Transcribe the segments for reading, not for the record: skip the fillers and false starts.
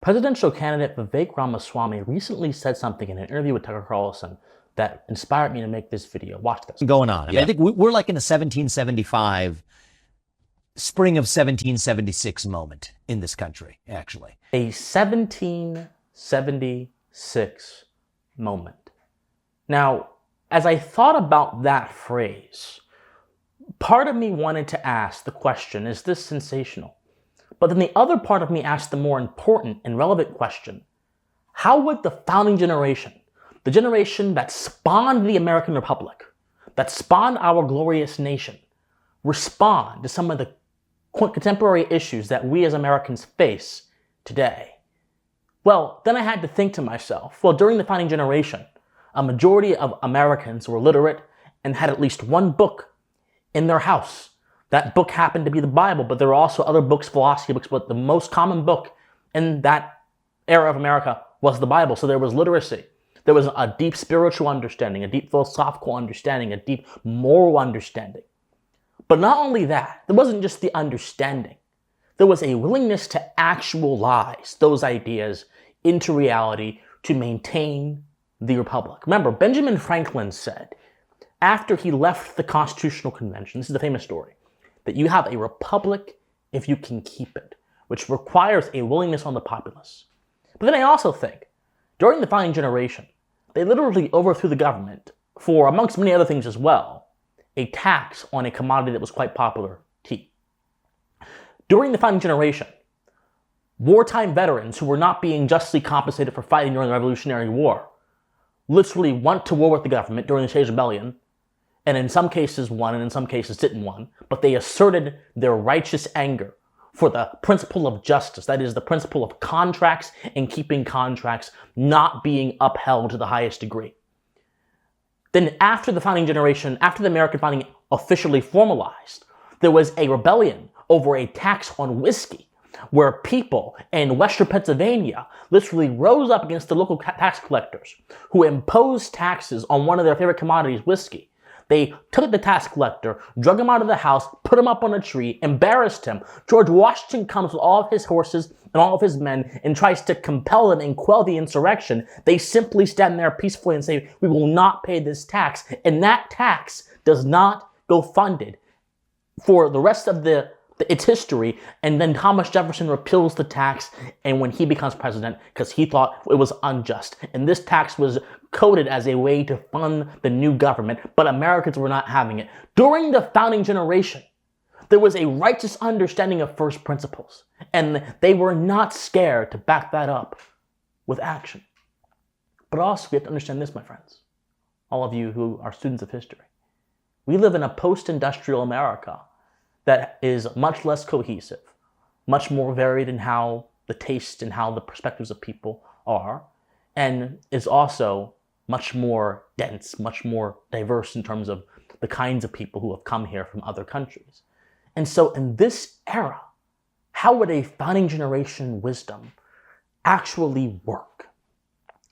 Presidential candidate Vivek Ramaswamy recently said something in an interview with Tucker Carlson that inspired me to make this video. Watch this. Going on. I think we're like in a 1775, spring of 1776 moment in this country, actually. A 1776 moment. Now, as I thought about that phrase, part of me wanted to ask the question, is this sensational? But then the other part of me asked the more important and relevant question, how would the founding generation, the generation that spawned the American Republic, that spawned our glorious nation, respond to some of the contemporary issues that we as Americans face today? Well, then I had to think to myself, well, during the founding generation, a majority of Americans were literate and had at least one book in their house. That book happened to be the Bible, but there were also other books, philosophy books, but the most common book in that era of America was the Bible. So there was literacy. There was a deep spiritual understanding, a deep philosophical understanding, a deep moral understanding. But not only that, there wasn't just the understanding. There was a willingness to actualize those ideas into reality to maintain the Republic. Remember, Benjamin Franklin said, after he left the Constitutional Convention, this is the famous story, that you have a republic if you can keep it, which requires a willingness on the populace. But then I also think, during the founding generation, they literally overthrew the government for, amongst many other things as well, a tax on a commodity that was quite popular, tea. During the founding generation, wartime veterans who were not being justly compensated for fighting during the Revolutionary War literally went to war with the government during the Shades Rebellion, and in some cases won, and in some cases didn't won, but they asserted their righteous anger for the principle of justice, that is, the principle of contracts and keeping contracts not being upheld to the highest degree. Then after the founding generation, after the American founding officially formalized, there was a rebellion over a tax on whiskey, where people in Western Pennsylvania literally rose up against the local tax collectors who imposed taxes on one of their favorite commodities, whiskey. They took the tax collector, drug him out of the house, put him up on a tree, embarrassed him. George Washington comes with all of his horses and all of his men and tries to compel them and quell the insurrection. They simply stand there peacefully and say, we will not pay this tax. And that tax does not go funded for the rest of its history, and then Thomas Jefferson repeals the tax, and when he becomes president, because he thought it was unjust. And this tax was coded as a way to fund the new government, but Americans were not having it. During the founding generation, there was a righteous understanding of first principles, and they were not scared to back that up with action. But also, we have to understand this, my friends, all of you who are students of history. We live in a post-industrial America that is much less cohesive, much more varied in how the tastes and how the perspectives of people are, and is also much more dense, much more diverse in terms of the kinds of people who have come here from other countries. And so in this era, how would a founding generation wisdom actually work?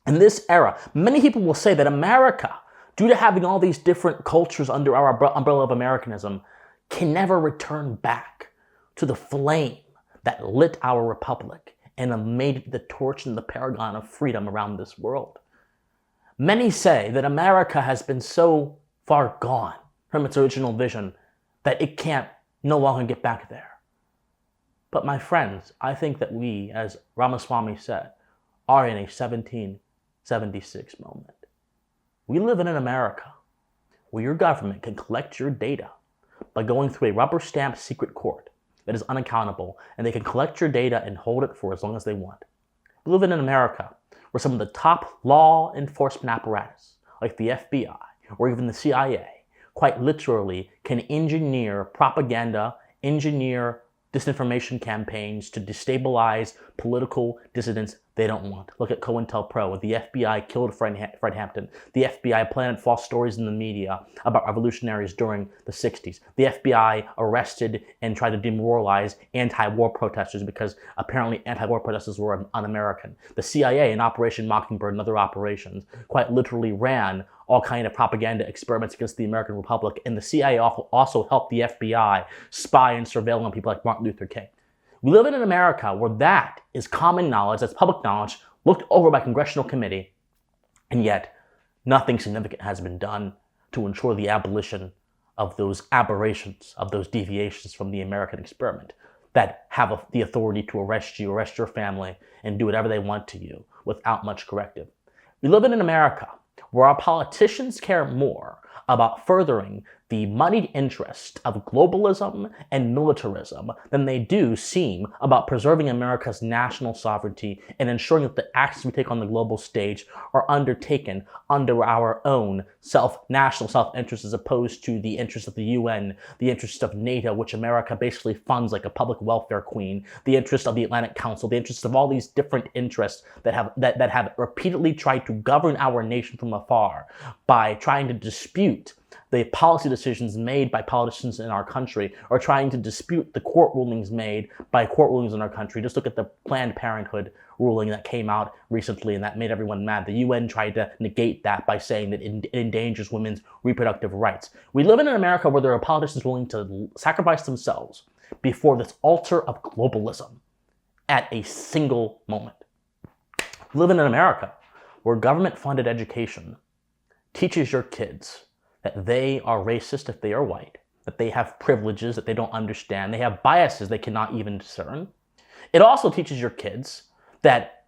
In this era, many people will say that America, due to having all these different cultures under our umbrella of Americanism, can never return back to the flame that lit our republic and made it the torch and the paragon of freedom around this world. Many say that America has been so far gone from its original vision that it can't no longer get back there. But my friends, I think that we, as Ramaswamy said, are in a 1776 moment. We live in an America where your government can collect your data by going through a rubber-stamped secret court that is unaccountable, and they can collect your data and hold it for as long as they want. We live in an America where some of the top law enforcement apparatus, like the FBI or even the CIA, quite literally can engineer propaganda, engineer disinformation campaigns to destabilize political dissidents they don't want. Look at COINTELPRO. The FBI killed Fred Hampton. The FBI planted false stories in the media about revolutionaries during the 60s. The FBI arrested and tried to demoralize anti-war protesters because apparently anti-war protesters were un-American. The CIA in Operation Mockingbird and other operations quite literally ran all kind of propaganda experiments against the American Republic, and the CIA also helped the FBI spy and surveil on people like Martin Luther King. We live in an America where that is common knowledge, that's public knowledge, looked over by a congressional committee, and yet nothing significant has been done to ensure the abolition of those aberrations, of those deviations from the American experiment that have the authority to arrest you, arrest your family, and do whatever they want to you without much corrective. We live in an America where our politicians care more about furthering the moneyed interest of globalism and militarism than they do seem about preserving America's national sovereignty and ensuring that the actions we take on the global stage are undertaken under our own national self-interest as opposed to the interests of the UN, the interests of NATO, which America basically funds like a public welfare queen, the interests of the Atlantic Council, the interests of all these different interests that have repeatedly tried to govern our nation from afar by trying to dispute the policy decisions made by politicians in our country, or trying to dispute the court rulings made by court rulings in our country. Just look at the Planned Parenthood ruling that came out recently and that made everyone mad. The UN tried to negate that by saying that it endangers women's reproductive rights. We live in an America where there are politicians willing to sacrifice themselves before this altar of globalism at a single moment. We live in an America where government-funded education teaches your kids that they are racist if they are white, that they have privileges that they don't understand, they have biases they cannot even discern. It also teaches your kids that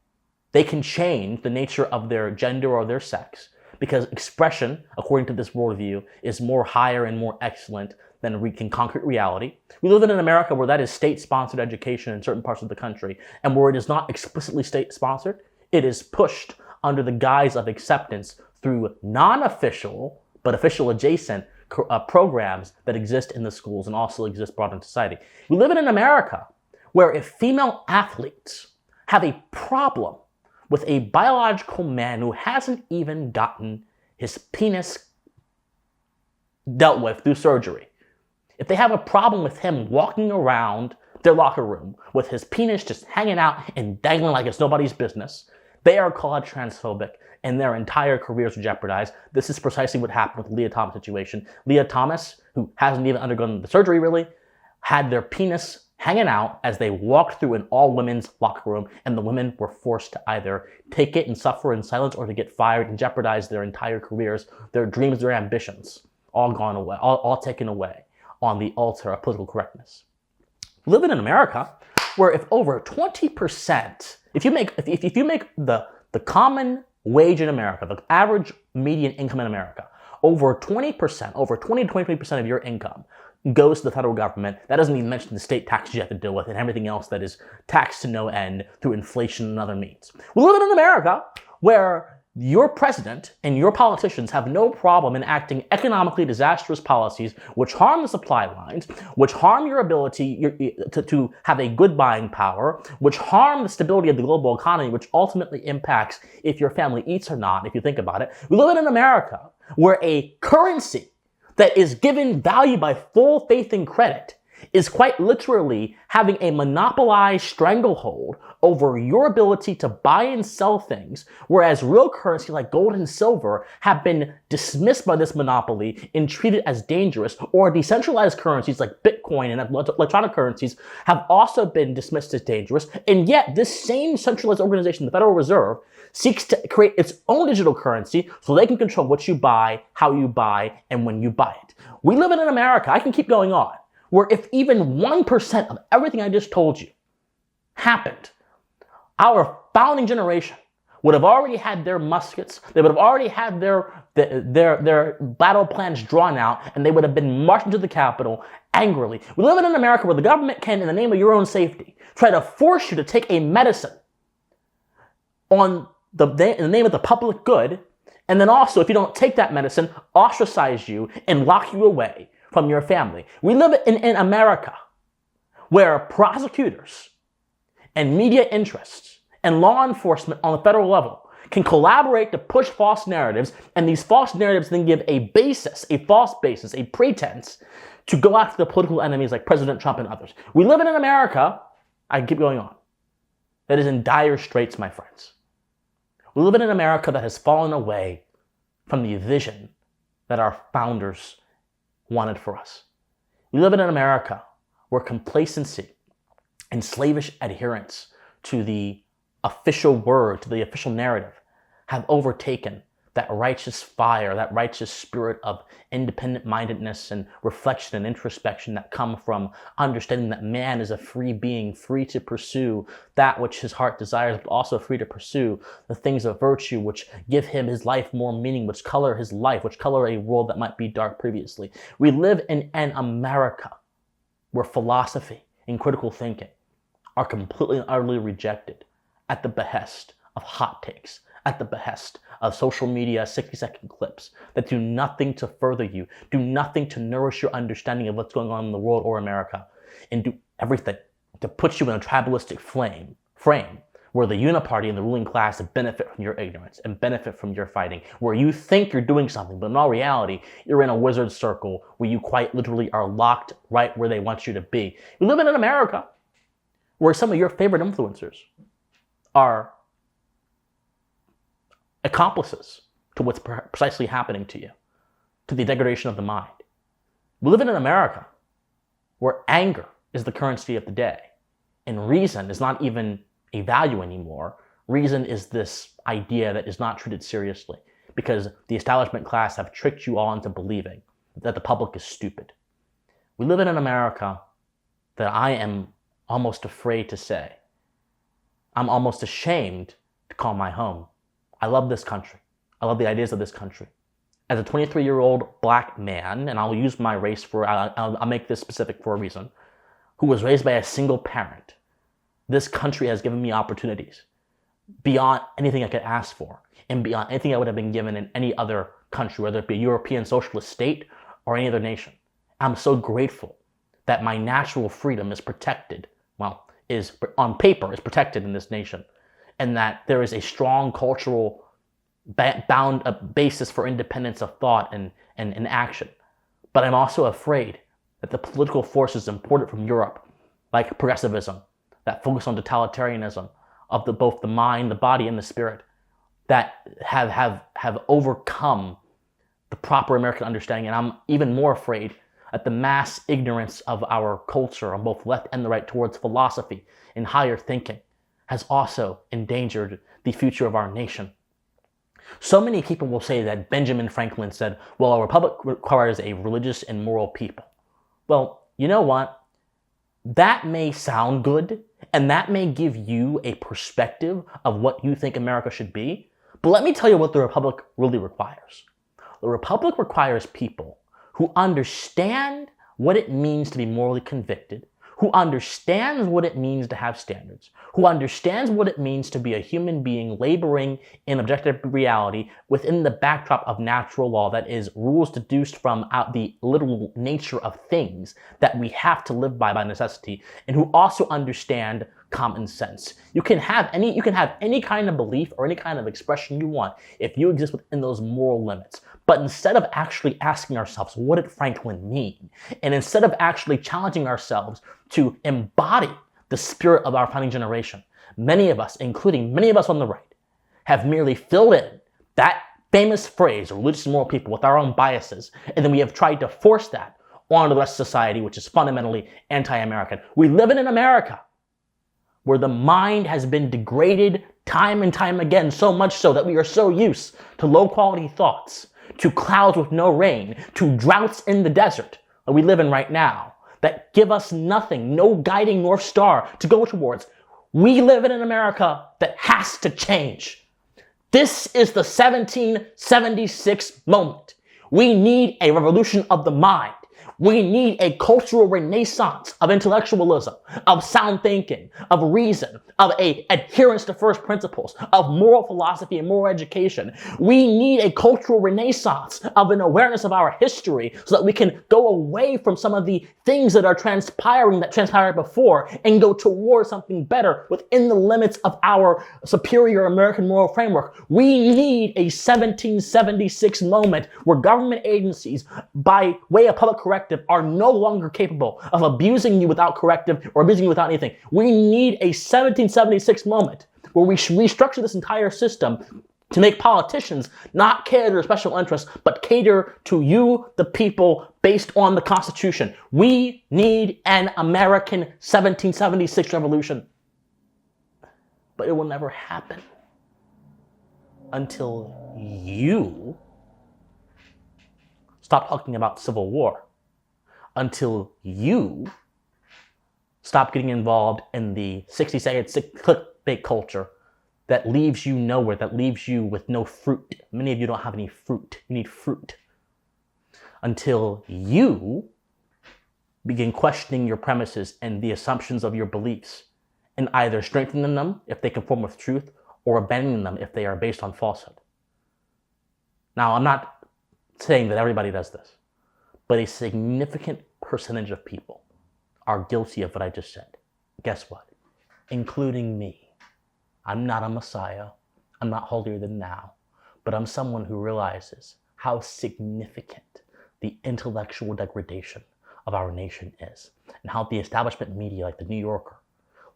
they can change the nature of their gender or their sex because expression, according to this worldview, is more higher and more excellent than concrete reality. We live in an America where that is state-sponsored education in certain parts of the country, and where it is not explicitly state-sponsored, it is pushed under the guise of acceptance through non-official but official adjacent programs that exist in the schools and also exist broad in society. We live in an America where if female athletes have a problem with a biological man who hasn't even gotten his penis dealt with through surgery, if they have a problem with him walking around their locker room with his penis just hanging out and dangling like it's nobody's business, they are called transphobic and their entire careers are jeopardized. This is precisely what happened with the Leah Thomas situation. Leah Thomas, who hasn't even undergone the surgery really, had their penis hanging out as they walked through an all-women's locker room, and the women were forced to either take it and suffer in silence or to get fired and jeopardize their entire careers, their dreams, their ambitions, all gone away, all taken away on the altar of political correctness. We live in America where if over 20%, if you make the common wage in America, the average median income in America, over 20% to 20% of your income goes to the federal government. That doesn't even mention the state taxes you have to deal with and everything else that is taxed to no end through inflation and other means. We live in an America where your president and your politicians have no problem enacting economically disastrous policies which harm the supply lines, which harm your ability to have a good buying power, which harm the stability of the global economy, which ultimately impacts if your family eats or not, if you think about it. We live in an America where a currency that is given value by full faith and credit is quite literally having a monopolized stranglehold over your ability to buy and sell things, whereas real currency like gold and silver have been dismissed by this monopoly and treated as dangerous, or decentralized currencies like Bitcoin and electronic currencies have also been dismissed as dangerous, and yet this same centralized organization, the Federal Reserve, seeks to create its own digital currency so they can control what you buy, how you buy, and when you buy it. We live in an America, I can keep going on, where if even 1% of everything I just told you happened, our founding generation would have already had their muskets, they would have already had their battle plans drawn out, and they would have been marched into the Capitol angrily. We live in an America where the government can, in the name of your own safety, try to force you to take a medicine in the name of the public good, and then also, if you don't take that medicine, ostracize you and lock you away from your family. We live in America where prosecutors and media interests and law enforcement on the federal level can collaborate to push false narratives, and these false narratives then give a false basis, a pretense to go after the political enemies like President Trump and others. We live in an America, I can keep going on, that is in dire straits, my friends. We live in an America that has fallen away from the vision that our founders wanted for us. We live in an America where complacency and slavish adherence to the official word, to the official narrative, have overtaken that righteous fire, that righteous spirit of independent-mindedness and reflection and introspection that come from understanding that man is a free being, free to pursue that which his heart desires, but also free to pursue the things of virtue which give him his life more meaning, which color his life, which color a world that might be dark previously. We live in an America where philosophy and critical thinking are completely and utterly rejected at the behest of hot takes, at the behest of social media 60-second clips that do nothing to further you, do nothing to nourish your understanding of what's going on in the world or America, and do everything to put you in a tribalistic frame where the uniparty and the ruling class benefit from your ignorance and benefit from your fighting, where you think you're doing something, but in all reality, you're in a wizard circle where you quite literally are locked right where they want you to be. We live in an America where some of your favorite influencers are accomplices to what's precisely happening to you, to the degradation of the mind. We live in an America where anger is the currency of the day, and reason is not even a value anymore. Reason is this idea that is not treated seriously because the establishment class have tricked you all into believing that the public is stupid. We live in an America that I am almost afraid to say, I'm almost ashamed to call my home. I love this country. I love the ideas of this country. As a 23-year-old black man, and I'll use my race I'll make this specific for a reason, who was raised by a single parent, this country has given me opportunities beyond anything I could ask for and beyond anything I would have been given in any other country, whether it be a European socialist state or any other nation. I'm so grateful that my natural freedom is protected, is on paper is protected in this nation, and that there is a strong cultural basis for independence of thought and action. But I'm also afraid that the political forces imported from Europe, like progressivism, that focus on totalitarianism of both the mind, the body, and the spirit, that have overcome the proper American understanding. And I'm even more afraid at the mass ignorance of our culture on both left and the right towards philosophy and higher thinking has also endangered the future of our nation. So many people will say that Benjamin Franklin said, well, a republic requires a religious and moral people. Well, you know what? That may sound good, and that may give you a perspective of what you think America should be, but let me tell you what the republic really requires. The republic requires people who understand what it means to be morally convicted, who understands what it means to have standards, who understands what it means to be a human being laboring in objective reality within the backdrop of natural law, that is, rules deduced from the literal nature of things that we have to live by necessity, and who also understand common sense. You can have any kind of belief or any kind of expression you want if you exist within those moral limits. But instead of actually asking ourselves, what did Franklin mean? And instead of actually challenging ourselves to embody the spirit of our founding generation, many of us, including many of us on the right, have merely filled in that famous phrase, religious and moral people, with our own biases, and then we have tried to force that onto the rest of society, which is fundamentally anti-American. We live in an America where the mind has been degraded time and time again, so much so that we are so used to low-quality thoughts, to clouds with no rain, to droughts in the desert that we live in right now, that give us nothing, no guiding North Star to go towards. We live in an America that has to change. This is the 1776 moment. We need a revolution of the mind. We need a cultural renaissance of intellectualism, of sound thinking, of reason, of a adherence to first principles, of moral philosophy and moral education. We need a cultural renaissance of an awareness of our history so that we can go away from some of the things that are transpiring that transpired before and go towards something better within the limits of our superior American moral framework. We need a 1776 moment where government agencies, by way of public corrective, are no longer capable of abusing you without corrective or abusing you without anything. We need a 1776 moment where we restructure this entire system to make politicians not cater to their special interests, but cater to you, the people, based on the Constitution. We need an American 1776 revolution. But it will never happen until you stop talking about civil war, until you stop getting involved in the 60-second clickbait culture that leaves you nowhere, that leaves you with no fruit. Many of you don't have any fruit. You need fruit. Until you begin questioning your premises and the assumptions of your beliefs, and either strengthening them if they conform with truth, or abandoning them if they are based on falsehood. Now, I'm not saying that everybody does this, but a significant percentage of people are guilty of what I just said. Guess what? Including me. I'm not a messiah. I'm not holier than thou, but I'm someone who realizes how significant the intellectual degradation of our nation is, and how the establishment media, like the New Yorker,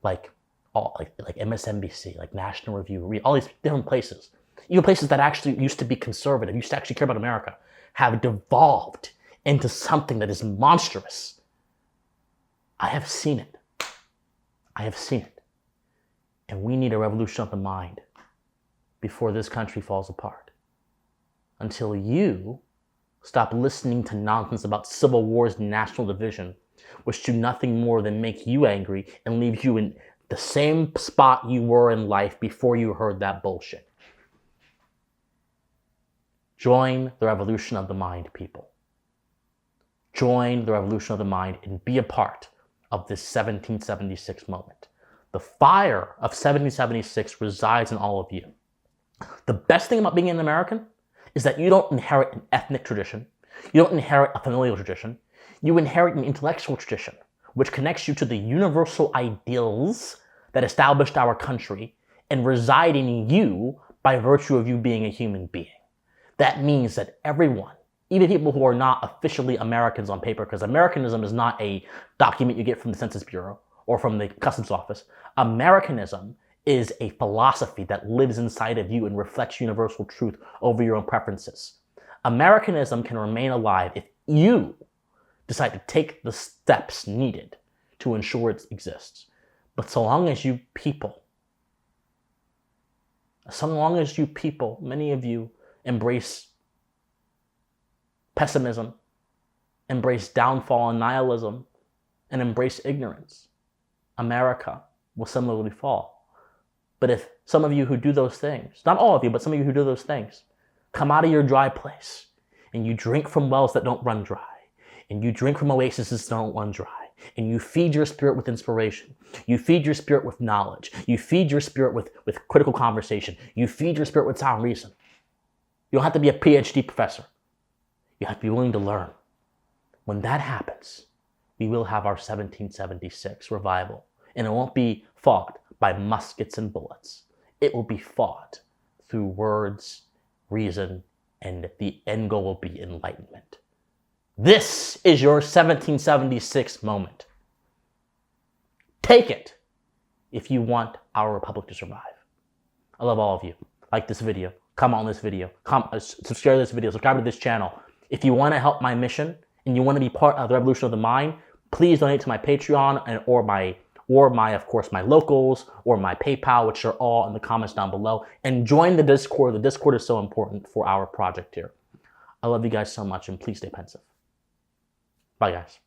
like MSNBC, like National Review, all these different places, even places that actually used to be conservative, used to actually care about America, have devolved into something that is monstrous. I have seen it. I have seen it. And we need a revolution of the mind before this country falls apart. Until you stop listening to nonsense about civil wars and national division, which do nothing more than make you angry and leave you in the same spot you were in life before you heard that bullshit. Join the revolution of the mind, people. Join the revolution of the mind and be a part of this 1776 moment. The fire of 1776 resides in all of you. The best thing about being an American is that you don't inherit an ethnic tradition. You don't inherit a familial tradition. You inherit an intellectual tradition, which connects you to the universal ideals that established our country and reside in you by virtue of you being a human being. That means that everyone, even people who are not officially Americans on paper, because Americanism is not a document you get from the Census Bureau or from the Customs Office. Americanism is a philosophy that lives inside of you and reflects universal truth over your own preferences. Americanism can remain alive if you decide to take the steps needed to ensure it exists. But so long as you people, many of you embrace pessimism, embrace downfall and nihilism, and embrace ignorance, America will similarly fall. But if some of you who do those things, not all of you, but some of you who do those things, come out of your dry place and you drink from wells that don't run dry, and you drink from oases that don't run dry, and you feed your spirit with inspiration, you feed your spirit with knowledge, you feed your spirit with critical conversation, you feed your spirit with sound reason. You don't have to be a PhD professor. You have to be willing to learn. When that happens, we will have our 1776 revival, and it won't be fought by muskets and bullets. It will be fought through words, reason, and the end goal will be enlightenment. This is your 1776 moment. Take it if you want our republic to survive. I love all of you. Like this video, comment on this video, subscribe to this video, subscribe to this channel. If you want to help my mission and you want to be part of the revolution of the mind, please donate to my Patreon or my, of course, my locals or my PayPal, which are all in the comments down below. And join the Discord. The Discord is so important for our project here. I love you guys so much, and please stay pensive. Bye, guys.